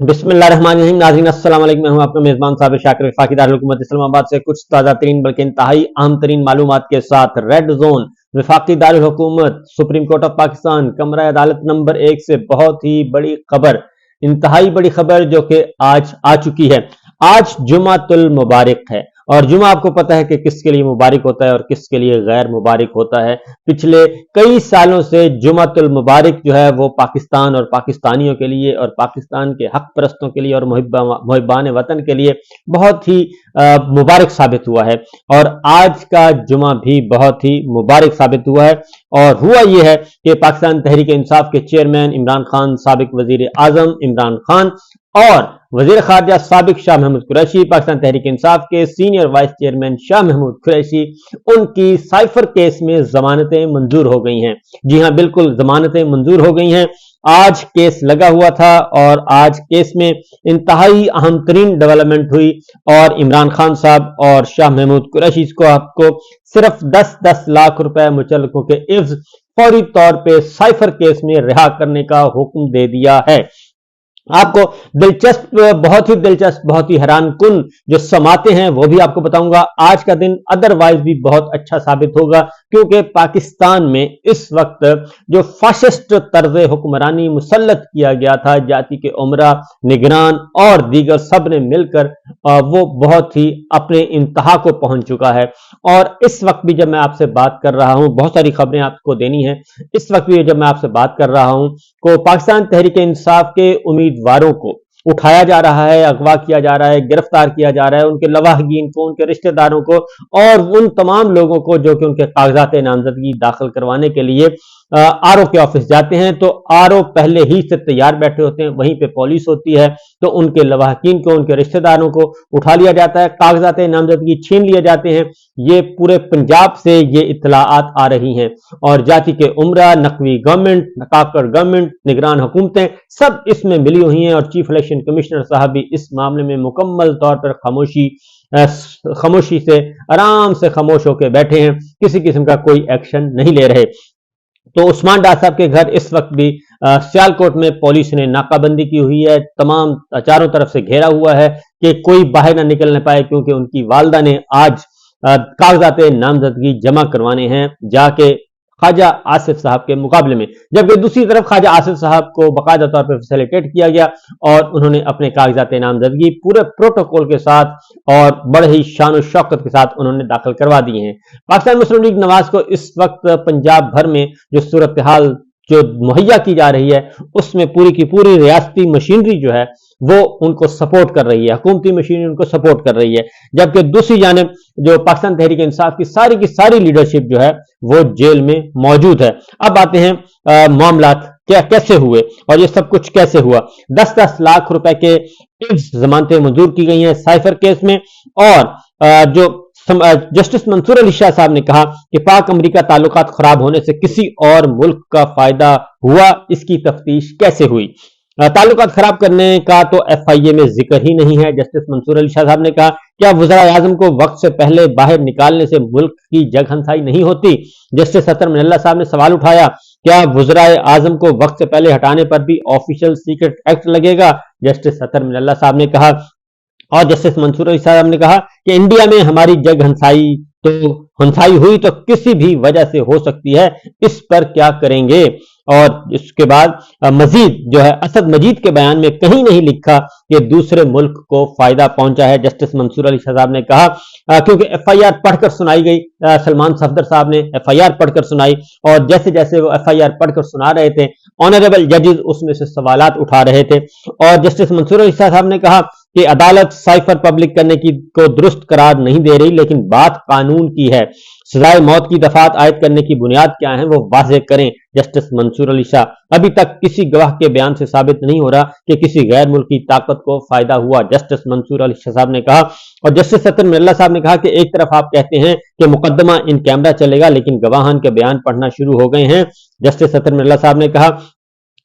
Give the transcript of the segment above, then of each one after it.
बिस्मिल्लाहिर्रहमानिर्रहीम। नाज़रीन अस्सलाम वालेकुम। मैं हूं आपका मेजबान साबिर शाकिर वफाकी दारुल हुकूमत इस्लामाबाद से कुछ ताज़ा तरीन बल्कि इंतहाई अहम तरीन मालूमात के साथ रेड जोन वफाकी दारुल हुकूमत सुप्रीम कोर्ट ऑफ पाकिस्तान कमरा अदालत नंबर 1 से बहुत ही बड़ी खबर, इंतहाई बड़ी खबर जो कि आज आ चुकी है। आज जुमातुल मुबारक है और जुमा आपको पता है कि किसके लिए मुबारक होता है और किसके लिए गैर मुबारक होता है। पिछले कई सालों से जुमातुल मुबारक जो है वो पाकिस्तान और पाकिस्तानियों के लिए और पाकिस्तान के हक परस्तों के लिए और मुहिब्बान वतन के लिए बहुत ही मुबारक साबित हुआ है और आज का जुमा भी बहुत ही मुबारक साबित हुआ है। और हुआ यह है कि पाकिस्तान तहरीक इंसाफ के चेयरमैन इमरान खान, साबिक वजीर आजम इमरान खान और वजीर खारजा साबिक शाह महमूद कुरैशी, पाकिस्तान तहरीक इंसाफ के senior vice chairman Shah Mahmood Qureshi, उनकी साइफर केस में जमानतें मंजूर हो गई हैं। जी हां, बिल्कुल जमानतें मंजूर हो गई हैं। आज केस लगा हुआ था और आज केस में इंतहाई अहम तरीन डेवलपमेंट हुई और इमरान खान साहब और शाह महमूद कुरैशी को आपको सिर्फ 10-10 लाख रुपए मुचल्लकों के इव्ज फौरी तौर पे साइफर केस में रिहा करने का हुक्म दे दिया है। आपको दिलचस्प, बहुत ही हैरान कुन जो समाते हैं वो भी आपको बताऊंगा। आज का दिन अदरवाइज भी बहुत अच्छा साबित होगा क्योंकि पाकिस्तान में इस वक्त जो फाशिस्ट तर्ज हुक्मरानी मुसल्लत किया गया था, जाति के उमरा, निगरान और दीगर सब ने मिलकर वो बहुत ही अपने इंतहा को पहुंच चुका है। और इस वक्त भी जब मैं आपसे बात कर रहा हूं, बहुत सारी खबरें आपको देनी है, इस वक्त भी जब मैं आपसे बात कर रहा हूं को पाकिस्तान तहरीक इंसाफ के उम्मीदवारों को उठाया जा रहा है, अगवा किया जा रहा है, गिरफ्तार किया जा रहा है, उनके लवाहगीन को, उनके रिश्तेदारों को और उन तमाम लोगों को जो कि उनके कागजात नामजदगी दाखिल करवाने के लिए आरओ के ऑफिस जाते हैं। तो आरओ पहले ही से तैयार बैठे होते हैं, वहीं पे पुलिस होती है, तो उनके लवाहकीन को, उनके रिश्तेदारों को उठा लिया जाता है, कागजात नामजदगी छीन लिए जाते हैं। ये पूरे पंजाब से ये इत्तलाआत आ रही हैं और जाति के उमरा, नकवी गवर्नमेंट, काकड़ गवर्नमेंट, निगरान हुकूमतें सब इसमें मिली हुई हैं और चीफ इलेक्शन कमिश्नर साहब भी इस मामले में मुकम्मल तौर पर खामोशी से आराम से खामोश होकर बैठे हैं, किसी किस्म का कोई एक्शन नहीं ले रहे। तो उस्मान डार साहब के घर इस वक्त भी सियालकोट में पुलिस ने नाकाबंदी की हुई है, तमाम चारों तरफ से घेरा हुआ है कि कोई बाहर ना निकल न पाए क्योंकि उनकी वालदा ने आज कागजात नामजदगी जमा करवाने हैं जाके ख्वाजा आसिफ साहब के मुकाबले में, जबकि दूसरी तरफ ख्वाजा आसिफ साहब को बाकायदा तौर पर फैसिलिटेट किया गया और उन्होंने अपने कागजात नामजदगी पूरे प्रोटोकॉल के साथ और बड़े ही शान और शौकत के साथ उन्होंने दाखिल करवा दिए हैं। पाकिस्तान मुस्लिम लीग नवाज को इस वक्त पंजाब भर में जो सूरत हाल जो मुहैया की जा रही है उसमें पूरी की पूरी रियासती मशीनरी जो है वो उनको सपोर्ट कर रही है, हुकूमती मशीनरी उनको सपोर्ट कर रही है, जबकि दूसरी जानिब जो पाकिस्तान तहरीक इंसाफ की सारी लीडरशिप जो है वो जेल में मौजूद है। अब आते हैं मामला कैसे हुए और ये सब कुछ कैसे हुआ। 10-10 लाख रुपए के जमानतें मंजूर की गई हैं साइफर केस में और जो जस्टिस मंसूर अली शाह साहब ने कहा कि पाक अमरीका ताल्लुकात खराब होने से किसी और मुल्क का फायदा हुआ, इसकी तफ्तीश कैसे हुई। ताल्लुकात खराब करने का तो एफआईए में जिक्र ही नहीं है। जस्टिस मंसूर अली शाह साहब ने कहा क्या वज़ीर आज़म को वक्त से पहले बाहर निकालने से मुल्क की जगहंसाई नहीं होती। जस्टिस अतर मिनल्ला साहब ने सवाल उठाया क्या वज़ीर आज़म को वक्त से पहले हटाने पर भी ऑफिशियल सीक्रेट एक्ट लगेगा। जस्टिस अतर मिनल्ला साहब ने कहा और जस्टिस मंसूर अली साहब ने कहा कि इंडिया में हमारी जग हंसाई हुई तो किसी भी वजह से हो सकती है, इस पर क्या करेंगे। और इसके बाद मजीद जो है असद मजीद के बयान में कहीं नहीं लिखा कि दूसरे मुल्क को फायदा पहुंचा है। जस्टिस मंसूर अली शाह साहब ने कहा क्योंकि एफआईआर पढ़कर सुनाई गई, सलमान सफदर साहब ने एफआईआर पढ़कर सुनाई और जैसे जैसे वो एफआईआर पढ़कर सुना रहे थे ऑनरेबल जजेस उसमें से सवालात उठा रहे थे और जस्टिस मंसूर अली शाह साहब ने कहा कि अदालत साइफर पब्लिक करने को दुरुस्त करार नहीं दे रही, लेकिन बात कानून की है। सजाए मौत की दफात आयद करने की बुनियाद क्या है वो वाज़ेह करें। जस्टिस मंसूर अली शाह अभी तक किसी गवाह के बयान से साबित नहीं हो रहा कि किसी गैर मुल्की ताकत को फायदा हुआ, जस्टिस मंसूर अली शाह साहब ने कहा। और जस्टिस अतर मिनल्ला साहब ने कहा कि एक तरफ आप कहते हैं कि मुकदमा इन कैमरा चलेगा लेकिन गवाहान के बयान पढ़ना शुरू हो गए हैं। जस्टिस अतर मिनल्ला साहब ने कहा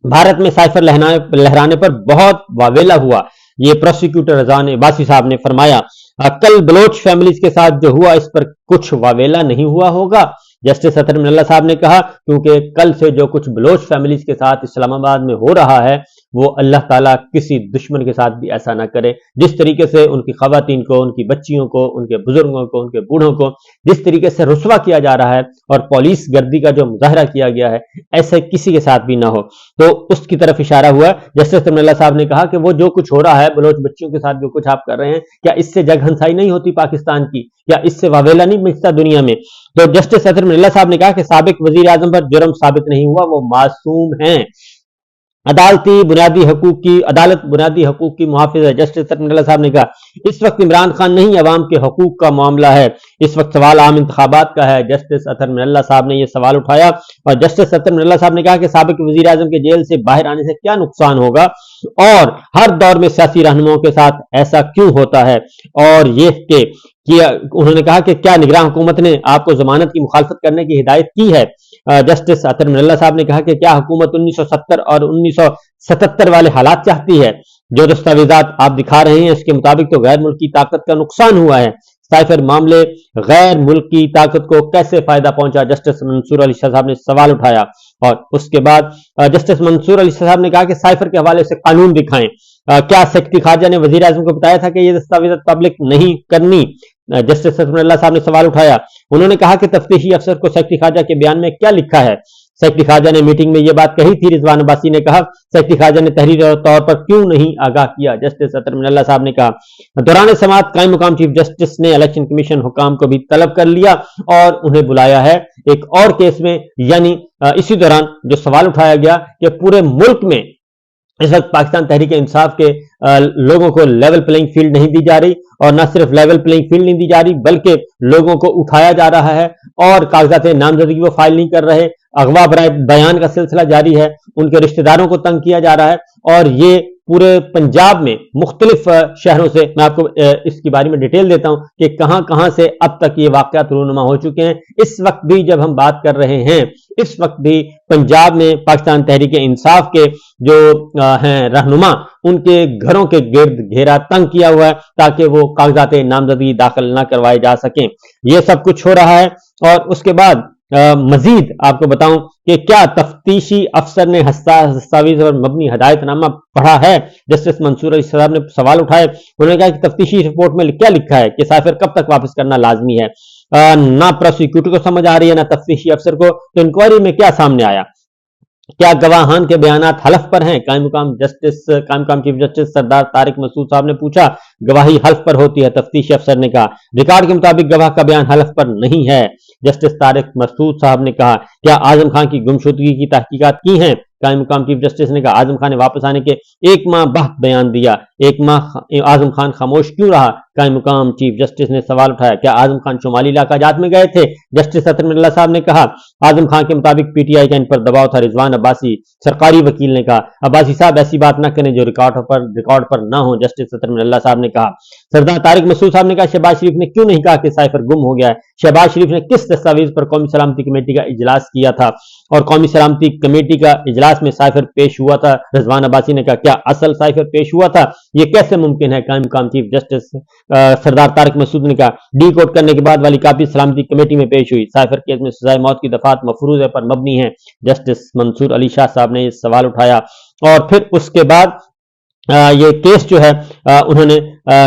भारत में साइफर लहराने पर बहुत वावेला हुआ, ये प्रोसिक्यूटर रज़ान अब्बासी साहब ने फरमाया। कल बलोच फैमिलीज के साथ जो हुआ इस पर कुछ वावेला नहीं हुआ होगा। जस्टिस अतर मिनल्ला साहब ने कहा क्योंकि कल से जो कुछ बलोच फैमिलीज के साथ इस्लामाबाद में हो रहा है وہ اللہ ताला किसी दुश्मन के साथ भी ऐसा ना करे। जिस तरीके से उनकी खवातीन को, उनकी बच्चियों को, उनके बुजुर्गों को, उनके बूढ़ों को जिस तरीके से रुस्वा किया जा रहा है और पुलिस गर्दी का जो मुजाहरा किया गया है, ऐसे किसी के साथ भी ना हो। तो उसकी तरफ इशारा हुआ। जस्टिस तमन्ना साहब ने कहा कि वो जो कुछ हो रहा है बलोच बच्चियों के साथ जो कुछ आप कर रहे हैं, क्या इससे जगहंसाई नहीं होती पाकिस्तान की, या इससे वावेला नहीं मिलता दुनिया में? तो जस्टिस अतर मिल्ला साहब ने कहा कि साबिक वजीर आजम पर जुर्म साबित नहीं हुआ, वो मासूम हैं। अदालत बुनियादी हकूक की मुहाफिज है। जस्टिस अतर साहब ने कहा इस वक्त इमरान खान नहीं अवाम के हकूक का मामला है, इस वक्त सवाल आम इंतखाबात का है। जस्टिस अतर मिल्ला साहब ने यह सवाल उठाया और जस्टिस अतर मिल्ला साहब ने कहा कि साबिक वजीर आजम के जेल से बाहर आने से क्या नुकसान होगा और हर दौर में सियासी रहनुमाओं के साथ ऐसा क्यों होता है, और ये कि उन्होंने कहा कि क्या निगरान हुकूमत ने आपको जमानत की मुखालफत करने की हिदायत की है। जस्टिस अतर मिल्ला साहब ने कहा कि क्या हुकूमत 1970 और 1977 वाले हालात चाहती है? जो दस्तावेजात आप दिखा रहे हैं इसके मुताबिक तो गैर मुल्की ताकत का नुकसान हुआ है। साइफर मामले गैर मुल्की ताकत को कैसे फायदा पहुंचा? जस्टिस मंसूर अली शाह साहब ने सवाल उठाया और उसके बाद जस्टिस मंसूर अली शाह साहब ने कहा कि साइफर के हवाले से कानून दिखाएं। क्या सेक्रेटरी खारजा ने वजीर आजम को बताया था कि ये दस्तावेजात पब्लिक नहीं करनी? जस्टिस अतर साहब ने सवाल उठाया। उन्होंने कहा कि तफ्तीशी अफसर को सेक्रेटरी खारजा के बयान में क्या लिखा है? सेक्रेटरी खारजा ने मीटिंग में यह बात कही थी। रिजवान अब्बासी ने कहा सेक्रेटरी खारजा ने तहरीरी तौर पर क्यों नहीं आगाह किया? जस्टिस अतर साहब ने कहा दौरान समाअत कायम मुकाम चीफ जस्टिस ने इलेक्शन कमीशन हुकाम को भी तलब कर लिया और उन्हें बुलाया है एक और केस में, यानी इसी दौरान जो सवाल उठाया गया कि पूरे मुल्क में इस वक्त पाकिस्तान तहरीक इंसाफ के लोगों को लेवल प्लेइंग फील्ड नहीं दी जा रही, और न सिर्फ लेवल प्लेइंग फील्ड नहीं दी जा रही बल्कि लोगों को उठाया जा रहा है और कागजात नामजदगी वो फाइल नहीं कर रहे, अगवा बयान का सिलसिला जारी है, उनके रिश्तेदारों को तंग किया जा रहा है। और ये पूरे पंजाब में मुख्तलिफ शहरों से, मैं आपको इसके बारे में डिटेल देता हूं कि कहां कहां से अब तक ये वाकयात रूनुमा हो चुके हैं। इस वक्त भी जब हम बात कर रहे हैं, इस वक्त भी पंजाब में पाकिस्तान तहरीक इंसाफ के जो हैं रहनुमा, उनके घरों के गिर्द घेरा तंग किया हुआ है ताकि वो कागजात नामजदगी दाखिल ना करवाए जा सकें। ये सब कुछ हो रहा है। और उसके बाद मजीद आपको बताऊं कि क्या तफ्तीशी अफसर ने दस्तावेज और मबनी हदायतनामा पढ़ा है? जस्टिस मंसूर अली साहब ने सवाल उठाए। उन्होंने कहा कि तफ्तीशी रिपोर्ट में क्या लिखा है कि साइफर कब तक वापस करना लाजमी है? ना प्रोसिक्यूटर को समझ आ रही है ना तफ्तीशी अफसर को। तो इंक्वायरी में क्या सामने आया? क्या गवाहान के बयानात हलफ पर हैं? कायम मुकाम चीफ जस्टिस सरदार तारिक मसूद साहब ने पूछा। गवाही हल्फ पर होती है, तफ्तीशी अफसर ने कहा। रिकॉर्ड के मुताबिक गवाह का बयान हल्फ पर नहीं है। जस्टिस तारिक मसूद साहब ने कहा क्या आजम खान की गुमशुदगी की तहकीकात की हैं? कायम मुकाम चीफ जस्टिस ने कहा आजम खान ने वापस आने के 1 माह बाद बयान दिया, 1 माह आजम खान खामोश क्यों रहा? कायम मुकाम चीफ जस्टिस ने सवाल उठाया क्या आजम खान शुमाली इलाका जात में गए थे? जस्टिस अतर मिल्ला साहब ने कहा आजम खान के मुताबिक पीटीआई का इन पर दबाव था। रिजवान अब्बासी सरकारी वकील ने कहा अब्बासी साहब ऐसी बात ना करें जो रिकॉर्ड पर ना हो। जस्टिस अतर मिल्ला साहब ने कहा। सरदार तारिक मसूद साहब ने कहा शहबाज शरीफ ने क्यों नहीं कहा कि साइफर गुम हो गया है? शहबाज शरीफ ने किस दस्तावेज पर कौमी सलामती कमेटी का इजलास किया था और कौमी सलामती कमेटी का इजलास में साइफर पेश हुआ था? रिजवान अब्बासी ने कहा क्या असल साइफर पेश हुआ था? यह कैसे मुमकिन है? कायम मुकाम चीफ जस्टिस सरदार तारिक मसूद ने कहा डी कोड करने के बाद वाली कापी सलामती कमेटी में पेश हुई। साइफर केस में सजाए मौत की दफात मफरूज पर मबनी है। जस्टिस मंसूर अली शाह साहब ने यह सवाल उठाया और फिर उसके बाद ये केस जो है उन्होंने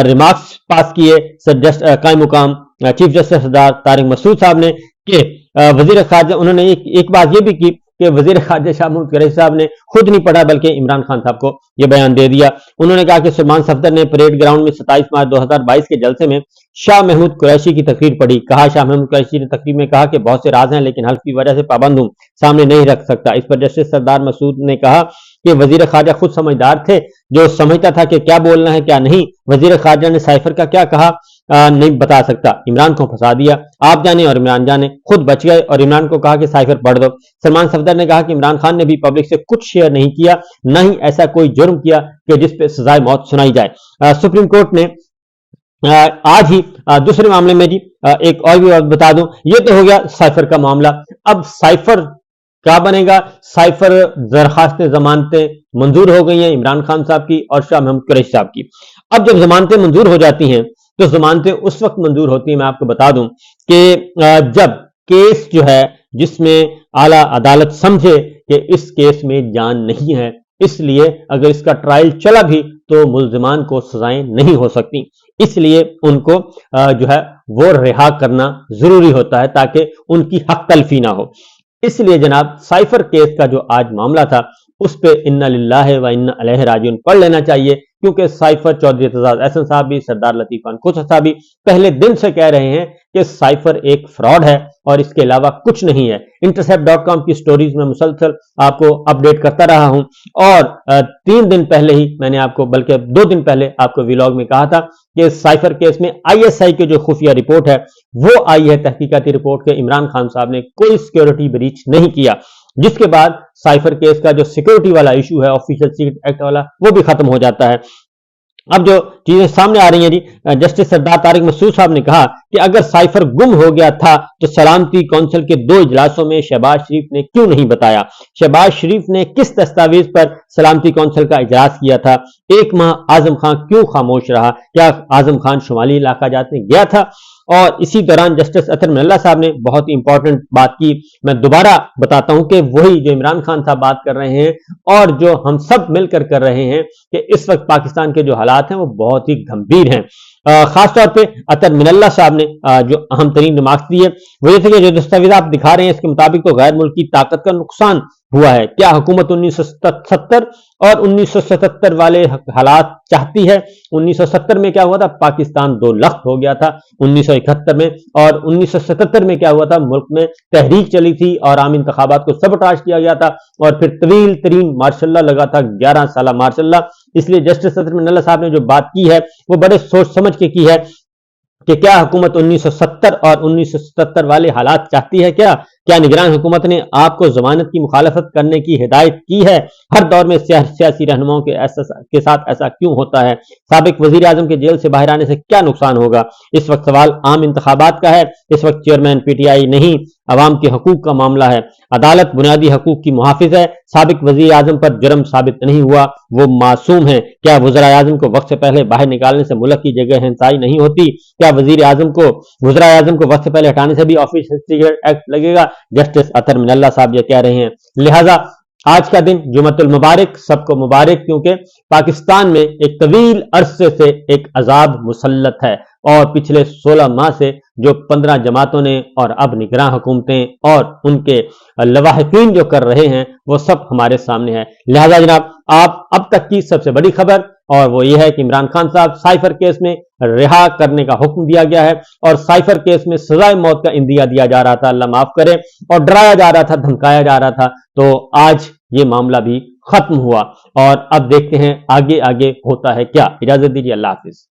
रिमार्क्स पास किए कायम मुकाम चीफ जस्टिस सरदार तारिक मसूद साहब ने कि वजीर खारजा, उन्होंने एक बात ये भी की कि वजीर खारजा शाह महमूद कुरैशी साहब ने खुद नहीं पढ़ा बल्कि इमरान खान साहब को यह बयान दे दिया। उन्होंने कहा कि सुलेमान सफदर ने परेड ग्राउंड में 27 मार्च 2022 के जलसे में शाह महमूद कुरैशी की तकरीर पढ़ी। कहा शाह महमूद कुरैशी ने तकरीर में कहा कि बहुत से राज हैं लेकिन हल्फ की वजह से पाबंद हूं, सामने नहीं रख सकता। इस पर जस्टिस सरदार मसूद ने कहा कि वजीर खारजा खुद समझदार थे, जो समझता था कि क्या बोलना है क्या नहीं। वजीर खारजा ने साइफर का क्या कहा नहीं बता सकता, इमरान को फंसा दिया। आप जाने और इमरान जाने, खुद बच गए और इमरान को कहा कि साइफर पढ़ दो। सलमान सफदर ने कहा कि इमरान खान ने भी पब्लिक से कुछ शेयर नहीं किया, न ही ऐसा कोई जुर्म किया कि जिस पे सजाए मौत सुनाई जाए। सुप्रीम कोर्ट ने आज ही दूसरे मामले में जी एक और भी बता दूं, ये तो हो गया साइफर का मामला। अब साइफर क्या बनेगा? साइफर दरखास्त जमानतें मंजूर हो गई हैं इमरान खान साहब की और शाह महमूद कुरैशी साहब की। अब जब जमानतें मंजूर हो जाती हैं तो जमानतें उस वक्त मंजूर होती हैं, मैं आपको बता दूं कि जब केस जो है जिसमें आला अदालत समझे कि इस केस में जान नहीं है اس لیے اگر اس کا ٹرائل چلا بھی تو ملزمان کو سزائیں نہیں ہو سکتی، اس لیے ان کو جو ہے وہ رہا کرنا ضروری ہوتا ہے تاکہ ان کی حق تلفی نہ ہو۔ اس لیے جناب سائفر کیس کا جو آج معاملہ تھا اس پہ انا للہ و انا الیہ راجعون پڑھ لینا چاہیے، کیونکہ سائفر چودھری اعتزاز احسن صاحب بھی، سردار لطیف خان کوچر صاحب بھی پہلے دن سے کہہ رہے ہیں کہ سائفر ایک فراڈ ہے اور اس کے علاوہ کچھ نہیں ہے۔ intercept.com کی سٹوریز میں مسلسل آپ کو اپڈیٹ کرتا رہا ہوں، اور 3 دن پہلے ہی میں نے آپ کو، بلکہ 2 دن پہلے آپ کو ویلاگ میں کہا تھا کہ سائفر کیس میں ISI کی جو خفیہ رپورٹ ہے وہ آئی ہے، تحقیقاتی رپورٹ کے عمران خان صاحب نے کوئی سیکیورٹی بریچ نہیں کیا، جس کے بعد سائفر کیس کا جو سیکیورٹی والا ایشو ہے، آفیشل سیکرٹ ایکٹ والا، وہ بھی ختم ہو جاتا ہے۔ اب جو چیزیں سامنے آ رہی ہیں جی، جسٹس سردار طارق مسعود صاحب نے کہا کہ اگر سائفر گم ہو گیا تھا تو سلامتی کونسل کے 2 اجلاسوں میں شہباز شریف نے کیوں نہیں بتایا؟ شہباز شریف نے کس دستاویز پر سلامتی کونسل کا اجلاس کیا تھا؟ 1 ماہ اعظم خان کیوں خاموش رہا؟ کیا اعظم خان شمالی علاقہ جات میں گیا تھا؟ اور اسی دوران جسٹس اطہر من اللہ صاحب نے بہت ہی امپورٹنٹ بات کی، میں دوبارہ بتاتا ہوں کہ وہی جو عمران خان صاحب بات کر رہے ہیں اور جو ہم سب مل کر رہے ہیں کہ اس وقت پاکستان کے جو حالات ہیں وہ بہت ہی گمبھیر ہیں۔ خاص طور پہ اطہر من اللہ صاحب نے جو اہم ترین ریمارکس دی ہے وہ یہ تھے کہ جو دستاویز آپ دکھا رہے ہیں اس کے مطابق تو غیر ملکی طاقت کا نقصان ہوا ہے۔ کیا حکومت 1970 اور 1977 والے حالات چاہتی ہے؟ 1970 میں کیا ہوا تھا؟ پاکستان 2 لخت ہو گیا تھا 1971 میں، اور 1977 میں کیا ہوا تھا؟ ملک میں تحریک چلی تھی اور عام انتخابات کو سبوٹاژ کیا گیا تھا، اور پھر طویل ترین مارشل لا لگا تھا، 11 سالہ مارشل لا۔ اس لیے جسٹس اطہر من اللہ صاحب نے جو بات کی ہے وہ بڑے سوچ سمجھ کے کی ہے کہ کیا حکومت 1970 اور 1977 والے حالات چاہتی ہے؟ کیا نگران حکومت نے آپ کو ضمانت کی مخالفت کرنے کی ہدایت کی ہے؟ ہر دور میں سیاسی رہنماؤں کے ساتھ ایسا کیوں ہوتا ہے؟ سابق وزیر اعظم کے جیل سے باہر آنے سے کیا نقصان ہوگا؟ اس وقت سوال عام انتخابات کا ہے، اس وقت چیئرمین PTI نہیں، عوام کے حقوق کا معاملہ ہے۔ عدالت بنیادی حقوق کی محافظ ہے، سابق وزیر اعظم پر جرم ثابت نہیں ہوا، وہ معصوم ہیں۔ کیا وزراء اعظم کو وقت سے پہلے باہر نکالنے سے ملک کی جگہ ہنسائی نہیں ہوتی؟ کیا وزراء اعظم کو وقت سے پہلے ہٹانے سے بھی آفیشل سیکرٹ ایکٹ لگے گا؟ جسٹس اطہر من اللہ صاحب یہ کہہ رہے ہیں۔ لہذا آج کا دن جمعۃ المبارک، سب کو مبارک، کیونکہ پاکستان میں ایک طویل عرصے سے ایک عذاب مسلط ہے، اور پچھلے 16 ماہ سے جو 15 جماعتوں نے اور اب نگراں حکومتیں اور ان کے لواحقین جو کر رہے ہیں وہ سب ہمارے سامنے ہے۔ لہذا جناب آپ اب تک کی سب سے بڑی خبر اور وہ یہ ہے کہ عمران خان صاحب سائفر کیس میں رہا کرنے کا حکم دیا گیا ہے، اور سائفر کیس میں سزائے موت کا اندیا دیا جا رہا تھا، اللہ معاف کرے، اور ڈرایا جا رہا تھا، دھمکایا جا رہا تھا۔ تو آج یہ معاملہ بھی ختم ہوا، اور اب دیکھتے ہیں آگے ہوتا ہے کیا۔ اجازت دیجیے، اللہ حافظ۔